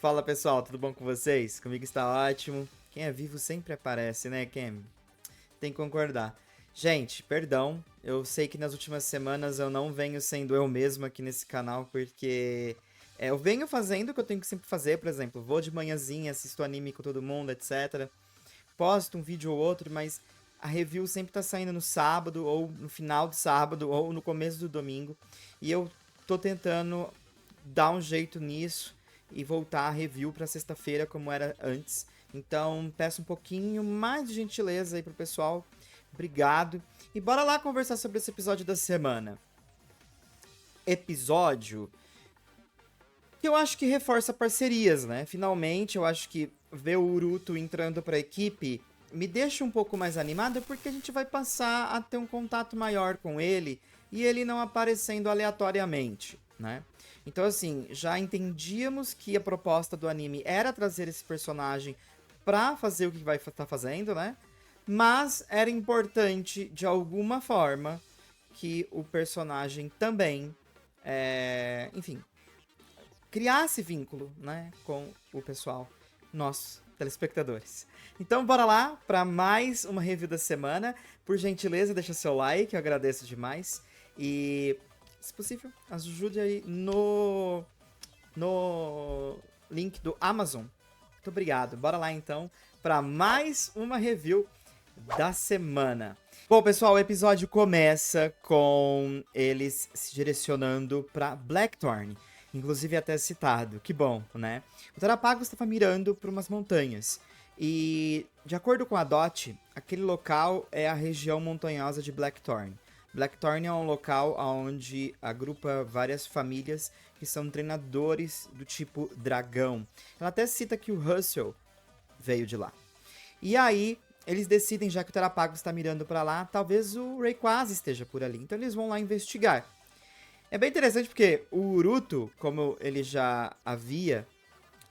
Fala pessoal, tudo bom com vocês? Comigo está ótimo. Quem é vivo sempre aparece, né, Ken? Tem que concordar. Gente, perdão, eu sei que nas últimas semanas eu não venho sendo eu mesmo aqui nesse canal, porque eu venho fazendo o que eu tenho que sempre fazer, por exemplo, vou de manhãzinha, assisto anime com todo mundo, etc. Posto um vídeo ou outro, mas a review sempre tá saindo no sábado, ou no final do sábado, ou no começo do domingo, e eu tô tentando dar um jeito nisso e voltar a review para sexta-feira como era antes. Então, peço um pouquinho mais de gentileza aí pro pessoal. Obrigado. E bora lá conversar sobre esse episódio da semana. Episódio que eu acho que reforça parcerias, né? Finalmente, eu acho que ver o Uruto entrando pra equipe me deixa um pouco mais animado porque a gente vai passar a ter um contato maior com ele e ele não aparecendo aleatoriamente, né? Então, assim, já entendíamos que a proposta do anime era trazer esse personagem pra fazer o que vai estar fazendo, né? Mas era importante, de alguma forma, que o personagem também, enfim, criasse vínculo, né, com o pessoal, nossos telespectadores. Então, bora lá para mais uma review da semana. Por gentileza, deixa seu like, eu agradeço demais. E, se possível, ajude aí no link do Amazon. Muito obrigado. Bora lá então para mais uma review da semana. Bom, pessoal, o episódio começa com eles se direcionando para Blackthorn, inclusive até citado. Que bom, né? O Tarapagos estava mirando para umas montanhas. E, de acordo com a Dot, aquele local é a região montanhosa de Blackthorn. Blackthorn é um local onde agrupa várias famílias que são treinadores do tipo dragão. Ela até cita que o Russell veio de lá. E aí, eles decidem, já que o Tarapagos está mirando para lá, talvez o Rayquaza esteja por ali. Então eles vão lá investigar. É bem interessante porque o Uruto, como ele já havia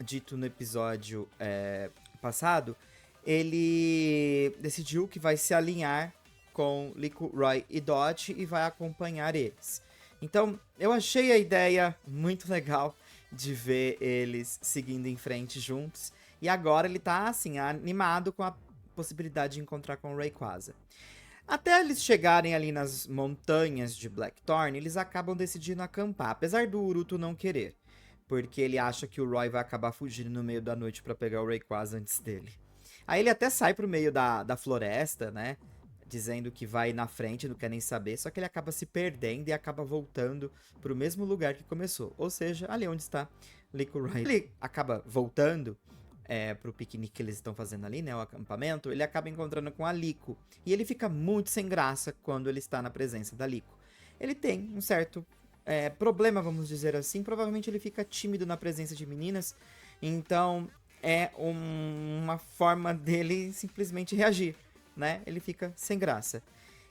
dito no episódio passado, ele decidiu que vai se alinhar com Liko, Roy e Dot e vai acompanhar eles. Então, eu achei a ideia muito legal de ver eles seguindo em frente juntos. E agora ele tá, assim, animado com a possibilidade de encontrar com o Rayquaza. Até eles chegarem ali nas montanhas de Blackthorn, eles acabam decidindo acampar, apesar do Uruto não querer. Porque ele acha que o Roy vai acabar fugindo no meio da noite pra pegar o Rayquaza antes dele. Aí ele até sai pro meio da floresta, né? Dizendo que vai na frente, não quer nem saber. Só que ele acaba se perdendo e acaba voltando pro mesmo lugar que começou. Ou seja, ali onde está Liko Roy. Ele acaba voltando pro piquenique que eles estão fazendo ali, né? O acampamento. Ele acaba encontrando com a Liko. E ele fica muito sem graça quando ele está na presença da Liko. Ele tem um certo problema, vamos dizer assim. Provavelmente ele fica tímido na presença de meninas. Então é uma forma dele simplesmente reagir, né? Ele fica sem graça.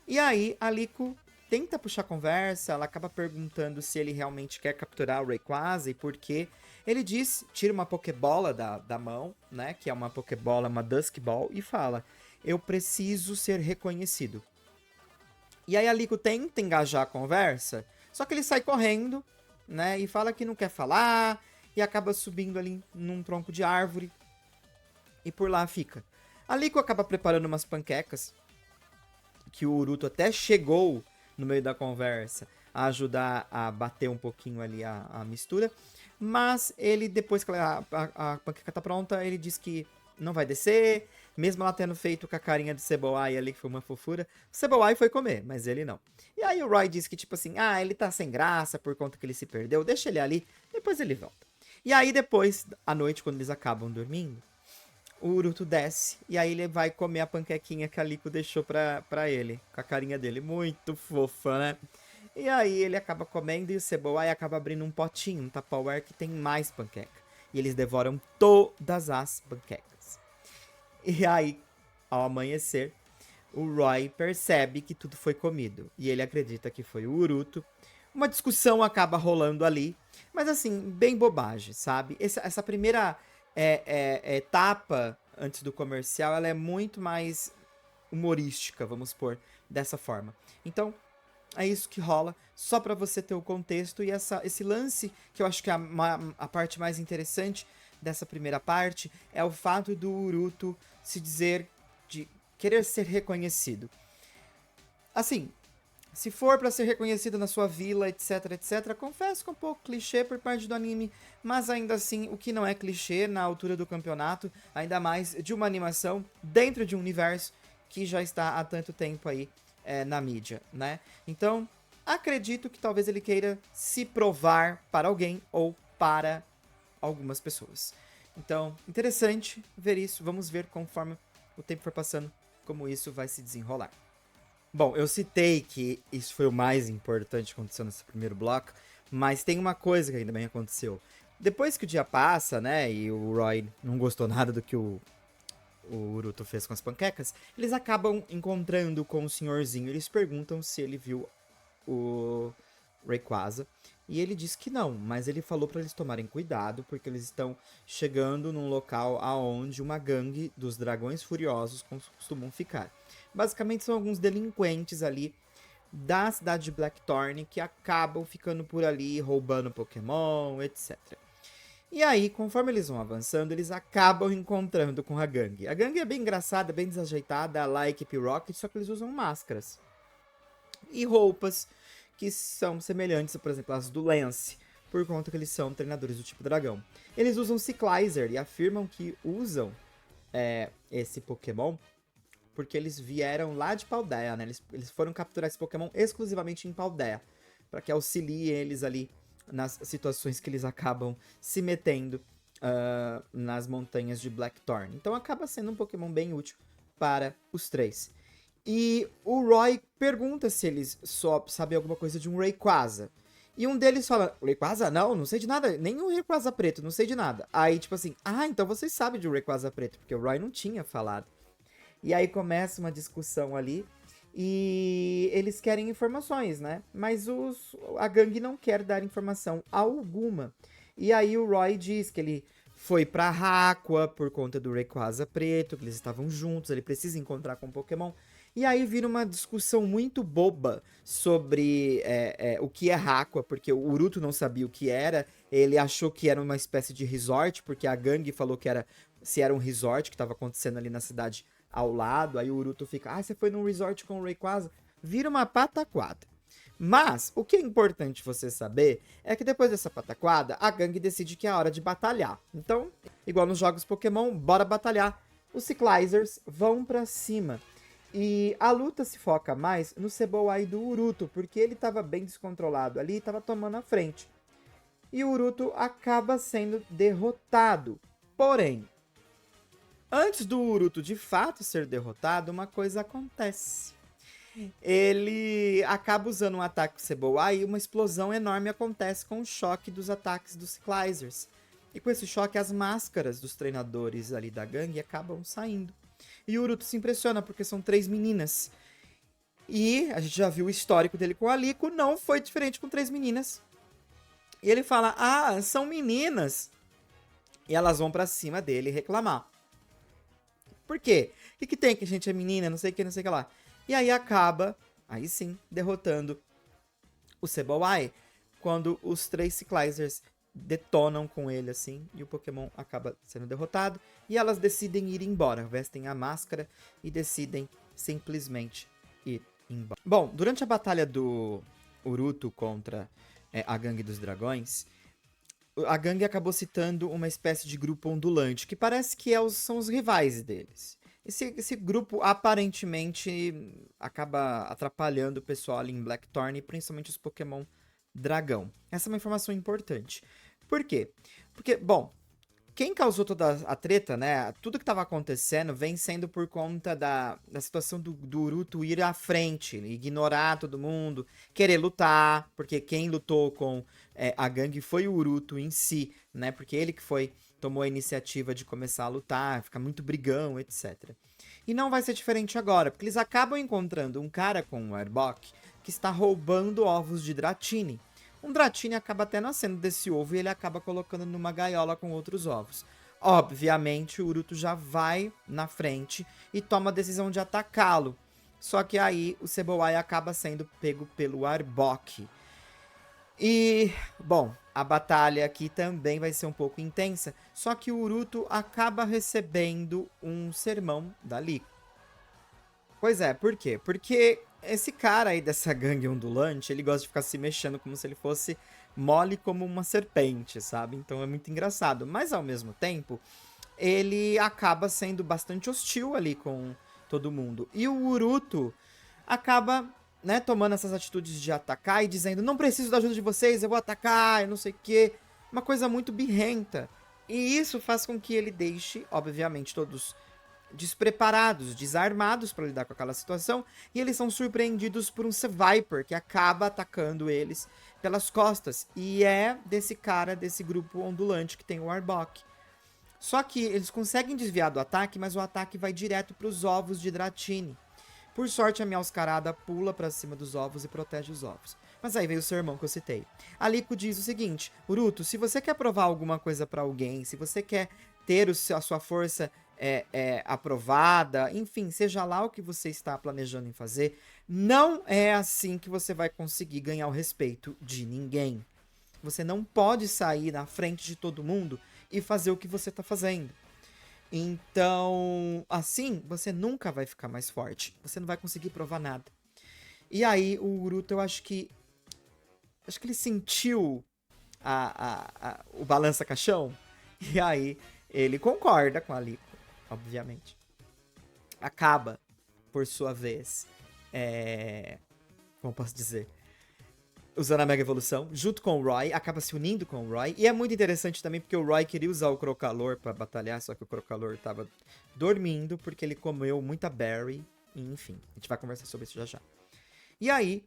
E aí a Liko tenta puxar conversa, ela acaba perguntando se ele realmente quer capturar o Rayquaza e por quê. Ele diz, tira uma Pokébola da mão, né? Que é uma Pokébola, uma Dusk Ball, e fala: eu preciso ser reconhecido. E aí a Liko tenta engajar a conversa, só que ele sai correndo, né? E fala que não quer falar, e acaba subindo ali num tronco de árvore, e por lá fica. A Liko acaba preparando umas panquecas, que o Uruto até chegou no meio da conversa a ajudar a bater um pouquinho ali a mistura. Mas ele, depois que a panqueca tá pronta, ele diz que não vai descer, mesmo ela tendo feito com a carinha do Ceboai ali, que foi uma fofura. O Ceboai foi comer, mas ele não. E aí o Roy diz que, tipo assim, ele tá sem graça por conta que ele se perdeu, deixa ele ali, depois ele volta. E aí depois, à noite, quando eles acabam dormindo, o Uruto desce e aí ele vai comer a panquequinha que a Liko deixou pra ele, com a carinha dele. Muito fofa, né? E aí ele acaba comendo e o Ceboai acaba abrindo um potinho, um Tupperware que tem mais panqueca. E eles devoram todas as panquecas. E aí, ao amanhecer, o Roy percebe que tudo foi comido. E ele acredita que foi o Uruto. Uma discussão acaba rolando ali. Mas assim, bem bobagem, sabe? Essa primeira etapa antes do comercial, ela é muito mais humorística, vamos pôr dessa forma. Então, é isso que rola, só pra você ter o contexto e esse lance, que eu acho que é a parte mais interessante, dessa primeira parte é o fato do Uruto de querer ser reconhecido. Assim, se for pra ser reconhecido na sua vila, etc, etc, confesso que é um pouco clichê por parte do anime, mas ainda assim, o que não é clichê na altura do campeonato, ainda mais de uma animação dentro de um universo que já está há tanto tempo aí na mídia, né? Então, acredito que talvez ele queira se provar para alguém ou para algumas pessoas. Então, interessante ver isso, vamos ver conforme o tempo for passando como isso vai se desenrolar. Bom, eu citei que isso foi o mais importante que aconteceu nesse primeiro bloco, mas tem uma coisa que ainda bem aconteceu. Depois que o dia passa, né, e o Roy não gostou nada do que o Uruto fez com as panquecas, eles acabam encontrando com o senhorzinho. Eles perguntam se ele viu o Rayquaza, e ele diz que não, mas ele falou para eles tomarem cuidado, porque eles estão chegando num local aonde uma gangue dos dragões furiosos costumam ficar. Basicamente são alguns delinquentes ali da cidade de Blackthorn que acabam ficando por ali, roubando Pokémon, etc. E aí, conforme eles vão avançando, eles acabam encontrando com a gangue. A gangue é bem engraçada, bem desajeitada, lá a equipe Rocket, só que eles usam máscaras e roupas que são semelhantes, por exemplo, às do Lance, por conta que eles são treinadores do tipo dragão. Eles usam Cyclizer e afirmam que usam esse Pokémon porque eles vieram lá de Paldea, né? Eles foram capturar esse Pokémon exclusivamente em Paldea, para que auxilie eles ali nas situações que eles acabam se metendo nas montanhas de Blackthorn. Então acaba sendo um Pokémon bem útil para os três. E o Roy pergunta se eles só sabem alguma coisa de um Rayquaza. E um deles fala, Rayquaza? Não sei de nada, nem o Rayquaza preto, não sei de nada. Aí, tipo assim, então vocês sabem de um Rayquaza preto, porque o Roy não tinha falado. E aí começa uma discussão ali, e eles querem informações, né? Mas a gangue não quer dar informação alguma. E aí o Roy diz que ele foi pra Aqua por conta do Rayquaza preto, que eles estavam juntos, ele precisa encontrar com o Pokémon. E aí vira uma discussão muito boba sobre o que é Aqua, porque o Uruto não sabia o que era, ele achou que era uma espécie de resort, porque a gangue falou que se era um resort que estava acontecendo ali na cidade ao lado, aí o Uruto fica, você foi num resort com o Rayquaza? Vira uma pataquada. Mas, o que é importante você saber é que depois dessa pataquada, a gangue decide que é a hora de batalhar. Então, igual nos jogos Pokémon, bora batalhar. Os Cyclizers vão pra cima. E a luta se foca mais no Ceboai do Uruto, porque ele tava bem descontrolado ali e tava tomando a frente. E o Uruto acaba sendo derrotado. Porém, antes do Uruto de fato ser derrotado, uma coisa acontece. Ele acaba usando um ataque com o Ceboai e uma explosão enorme acontece com o choque dos ataques dos Cyclizers. E com esse choque, as máscaras dos treinadores ali da gangue acabam saindo. E o Uruto se impressiona porque são 3 meninas. E a gente já viu o histórico dele com a Liko, não foi diferente com 3 meninas. E ele fala, são meninas. E elas vão pra cima dele reclamar. Por quê? O que tem que a gente é menina, não sei o que, não sei o que lá. E aí acaba, aí sim, derrotando o Ceboai, quando os 3 Cyclizers detonam com ele, assim, e o Pokémon acaba sendo derrotado, e elas decidem ir embora, vestem a máscara e decidem simplesmente ir embora. Bom, durante a batalha do Uruto contra a Gangue dos Dragões, a gangue acabou citando uma espécie de grupo ondulante, que parece que são os rivais deles. Esse grupo aparentemente acaba atrapalhando o pessoal ali em Blackthorn, principalmente os Pokémon Dragão. Essa é uma informação importante. Por quê? Porque, bom, quem causou toda a treta, né? Tudo que estava acontecendo vem sendo por conta da situação do Uruto ir à frente, ignorar todo mundo, querer lutar, porque quem lutou com a gangue foi o Uruto em si, né? Porque ele que tomou a iniciativa de começar a lutar, ficar muito brigão, etc. E não vai ser diferente agora, porque eles acabam encontrando um cara com um Arbok que está roubando ovos de Dratini. Um Dratini acaba até nascendo desse ovo e ele acaba colocando numa gaiola com outros ovos. Obviamente, o Uruto já vai na frente e toma a decisão de atacá-lo. Só que aí o Ceboai acaba sendo pego pelo Arbok. E, bom, a batalha aqui também vai ser um pouco intensa, só que o Uruto acaba recebendo um sermão da Liko. Pois é, por quê? Porque esse cara aí dessa gangue ondulante, ele gosta de ficar se mexendo como se ele fosse mole como uma serpente, sabe? Então é muito engraçado. Mas ao mesmo tempo, ele acaba sendo bastante hostil ali com todo mundo. E o Uruto acaba, né, tomando essas atitudes de atacar e dizendo: não preciso da ajuda de vocês, eu vou atacar, eu não sei o quê. Uma coisa muito birrenta. E isso faz com que ele deixe, obviamente, todos despreparados, desarmados para lidar com aquela situação, e eles são surpreendidos por um Seviper que acaba atacando eles pelas costas, e é desse cara, desse grupo ondulante que tem o Arbok. Só que eles conseguem desviar do ataque, mas o ataque vai direto para os ovos de Dratini. Por sorte, a Meowscarada pula para cima dos ovos e protege os ovos. Mas aí veio o sermão que eu citei. A Liko diz o seguinte: Uruto, se você quer provar alguma coisa para alguém, se você quer ter a sua força aprovada, enfim, seja lá o que você está planejando em fazer, não é assim que você vai conseguir ganhar o respeito de ninguém. Você não pode sair na frente de todo mundo e fazer o que você está fazendo. Então, assim, você nunca vai ficar mais forte. Você não vai conseguir provar nada. E aí, o Uruto, eu acho que ele sentiu o balança-caixão. E aí, ele concorda com a Liko, obviamente. Acaba, por sua vez, como posso dizer, usando a Mega Evolução, junto com o Roy, acaba se unindo com o Roy. E é muito interessante também porque o Roy queria usar o Crocalor pra batalhar, só que o Crocalor tava dormindo porque ele comeu muita berry. E, enfim, a gente vai conversar sobre isso já já. E aí,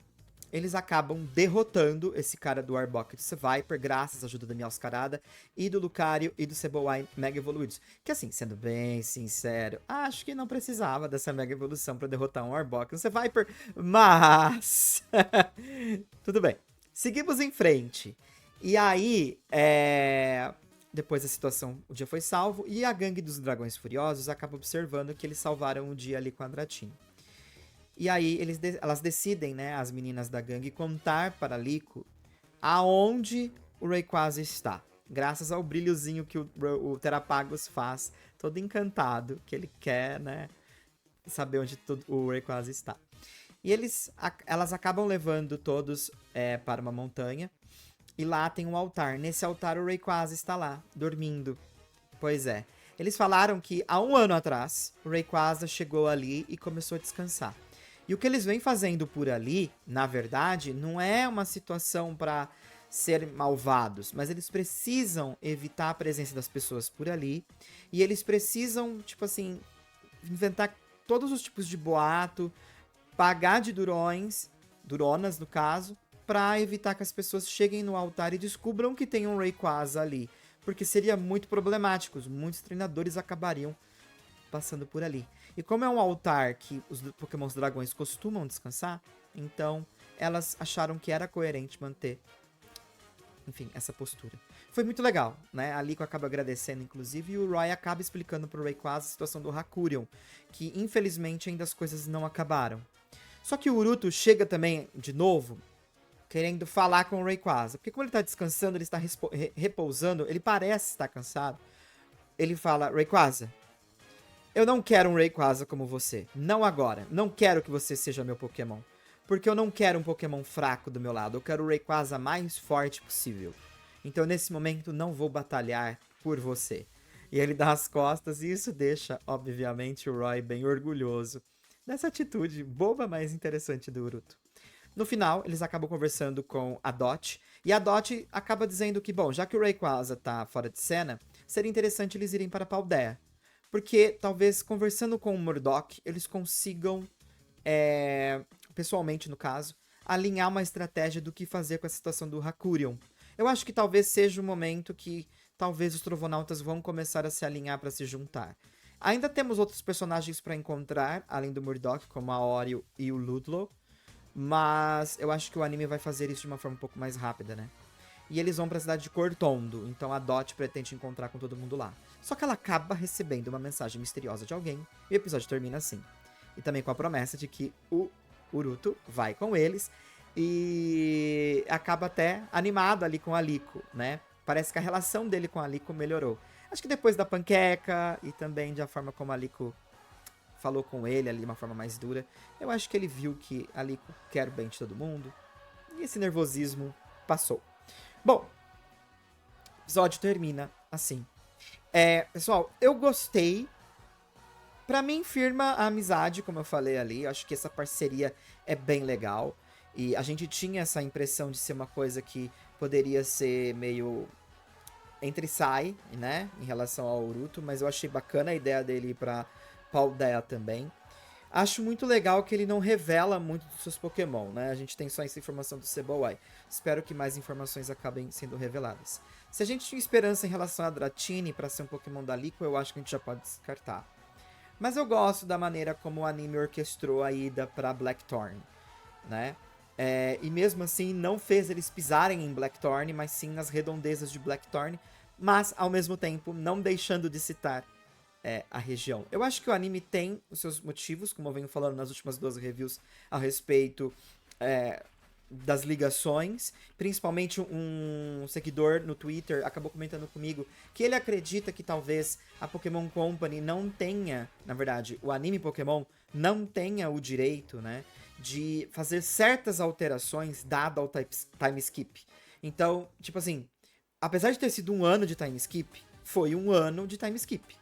eles acabam derrotando esse cara do Arbok de Seviper, graças à ajuda da Meowscarada e do Lucario e do Cebolline Mega Evoluídos. Que assim, sendo bem sincero, acho que não precisava dessa Mega Evolução pra derrotar um Arbok e um Seviper, mas... tudo bem. Seguimos em frente. E aí, depois da situação, o dia foi salvo e a gangue dos Dragões Furiosos acaba observando que eles salvaram o dia ali com a Dratini. E aí elas decidem, né, as meninas da gangue, contar para Liko aonde o Rayquaza está. Graças ao brilhozinho que o Terapagos faz, todo encantado, que ele quer, né, saber onde o Rayquaza está. E elas acabam levando todos para uma montanha. E lá tem um altar. Nesse altar o Rayquaza está lá, dormindo. Pois é. Eles falaram que há 1 ano atrás, o Rayquaza chegou ali e começou a descansar. E o que eles vêm fazendo por ali, na verdade, não é uma situação para ser malvados, mas eles precisam evitar a presença das pessoas por ali. E eles precisam, tipo assim, inventar todos os tipos de boato, pagar de duronas no caso, para evitar que as pessoas cheguem no altar e descubram que tem um Rayquaza ali. Porque seria muito problemático, muitos treinadores acabariam passando por ali. E como é um altar que os Pokémons dragões costumam descansar, então elas acharam que era coerente manter, enfim, essa postura. Foi muito legal, né? A Liko acaba agradecendo, inclusive, e o Roy acaba explicando pro Rayquaza a situação do Hakurion, que infelizmente ainda as coisas não acabaram. Só que o Uruto chega também, de novo, querendo falar com o Rayquaza. Porque como ele tá descansando, ele está repousando, ele parece estar cansado. Ele fala: Rayquaza, eu não quero um Rayquaza como você. Não agora. Não quero que você seja meu Pokémon. Porque eu não quero um Pokémon fraco do meu lado. Eu quero o Rayquaza mais forte possível. Então, nesse momento, não vou batalhar por você. E ele dá as costas e isso deixa, obviamente, o Roy bem orgulhoso dessa atitude boba, mas interessante do Uruto. No final, eles acabam conversando com a Dot. E a Dot acaba dizendo que, bom, já que o Rayquaza tá fora de cena, seria interessante eles irem para Paldea. Porque, talvez, conversando com o Murdoch, eles consigam, pessoalmente no caso, alinhar uma estratégia do que fazer com a situação do Hakurion. Eu acho que talvez seja o momento que talvez os Trovonautas vão começar a se alinhar para se juntar. Ainda temos outros personagens para encontrar, além do Murdoch, como a Oreo e o Ludlow. Mas eu acho que o anime vai fazer isso de uma forma um pouco mais rápida, né? E eles vão pra cidade de Cortondo, então a Dot pretende encontrar com todo mundo lá. Só que ela acaba recebendo uma mensagem misteriosa de alguém, e o episódio termina assim. E também com a promessa de que o Uruto vai com eles, e acaba até animado ali com a Liko, né? Parece que a relação dele com a Liko melhorou. Acho que depois da panqueca e também da forma como a Liko falou com ele ali de uma forma mais dura, eu acho que ele viu que a Liko quer o bem de todo mundo e esse nervosismo passou. Bom, o episódio termina assim. Pessoal, eu gostei. Pra mim, firma a amizade, como eu falei ali. Eu acho que essa parceria é bem legal. E a gente tinha essa impressão de ser uma coisa que poderia ser meio entre e sai, né? Em relação ao Uruto. Mas eu achei bacana a ideia dele ir pra Paldea também. Acho muito legal que ele não revela muito dos seus Pokémon, né? A gente tem só essa informação do Cebollai. Espero que mais informações acabem sendo reveladas. Se a gente tinha esperança em relação a Dratini pra ser um Pokémon da Liko, eu acho que a gente já pode descartar. Mas eu gosto da maneira como o anime orquestrou a ida pra Blackthorn, né? E mesmo assim não fez eles pisarem em Blackthorn, mas sim nas redondezas de Blackthorn, mas ao mesmo tempo não deixando de citar a região. Eu acho que o anime tem os seus motivos, como eu venho falando nas últimas 12 reviews a respeito das ligações. Principalmente um seguidor no Twitter acabou comentando comigo que ele acredita que talvez a Pokémon Company não tenha, na verdade, o anime Pokémon não tenha o direito, né, de fazer certas alterações dado ao time skip. Então, tipo assim, apesar de ter sido um ano de time skip, foi um ano de time skip.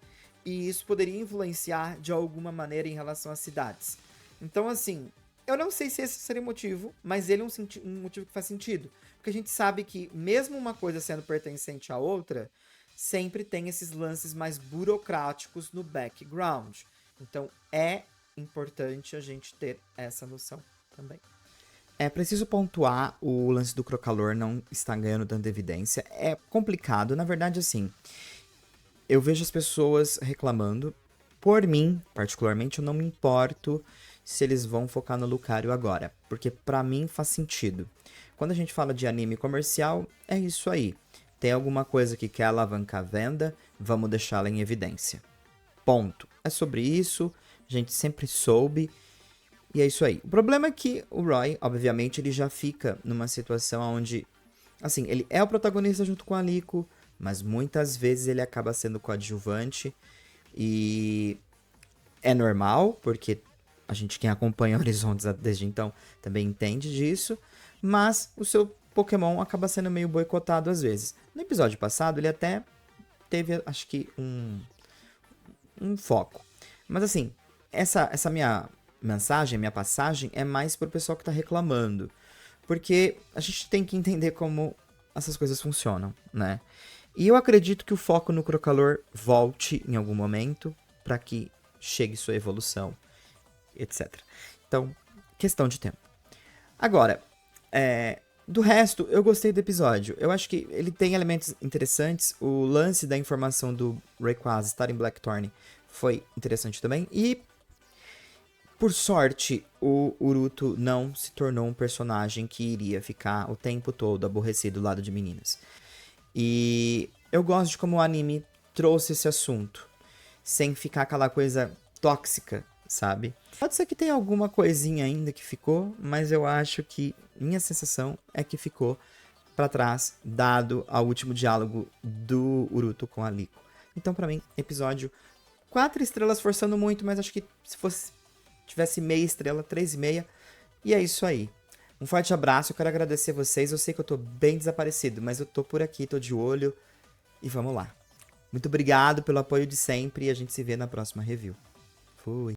E isso poderia influenciar de alguma maneira em relação às cidades. Então, assim, eu não sei se esse seria o motivo, mas ele é um motivo que faz sentido. Porque a gente sabe que, mesmo uma coisa sendo pertencente à outra, sempre tem esses lances mais burocráticos no background. Então, é importante a gente ter essa noção também. É preciso pontuar o lance do Crocalor não estar ganhando tanta evidência. É complicado, na verdade, assim. Eu vejo as pessoas reclamando. Por mim, particularmente, eu não me importo se eles vão focar no Lucario agora. Porque pra mim faz sentido. Quando a gente fala de anime comercial, é isso aí. Tem alguma coisa que quer alavancar a venda, vamos deixá-la em evidência. Ponto. É sobre isso, a gente sempre soube. E é isso aí. O problema é que o Roy, obviamente, ele já fica numa situação onde, assim, ele é o protagonista junto com a Liko, mas muitas vezes ele acaba sendo coadjuvante e é normal, porque a gente, quem acompanha Horizontes desde então, também entende disso, mas o seu Pokémon acaba sendo meio boicotado às vezes. No episódio passado, ele até teve, acho que, um foco. Mas assim, essa minha mensagem, minha passagem, é mais pro pessoal que tá reclamando. Porque a gente tem que entender como essas coisas funcionam, né? E eu acredito que o foco no Crocalor volte em algum momento para que chegue sua evolução, etc. Então, questão de tempo. Agora, do resto, eu gostei do episódio. Eu acho que ele tem elementos interessantes. O lance da informação do Rayquaza estar em Blackthorn foi interessante também. E, por sorte, o Uruto não se tornou um personagem que iria ficar o tempo todo aborrecido do lado de meninas. E eu gosto de como o anime trouxe esse assunto, sem ficar aquela coisa tóxica, sabe? Pode ser que tenha alguma coisinha ainda que ficou, mas eu acho que minha sensação é que ficou pra trás, dado ao último diálogo do Uruto com a Liko. Então, pra mim, episódio 4 estrelas forçando muito, mas acho que se fosse tivesse meia estrela, 3,5, e é isso aí. Um forte abraço, eu quero agradecer vocês. Eu sei que eu tô bem desaparecido, mas eu tô por aqui, tô de olho. E vamos lá. Muito obrigado pelo apoio de sempre e a gente se vê na próxima review. Fui!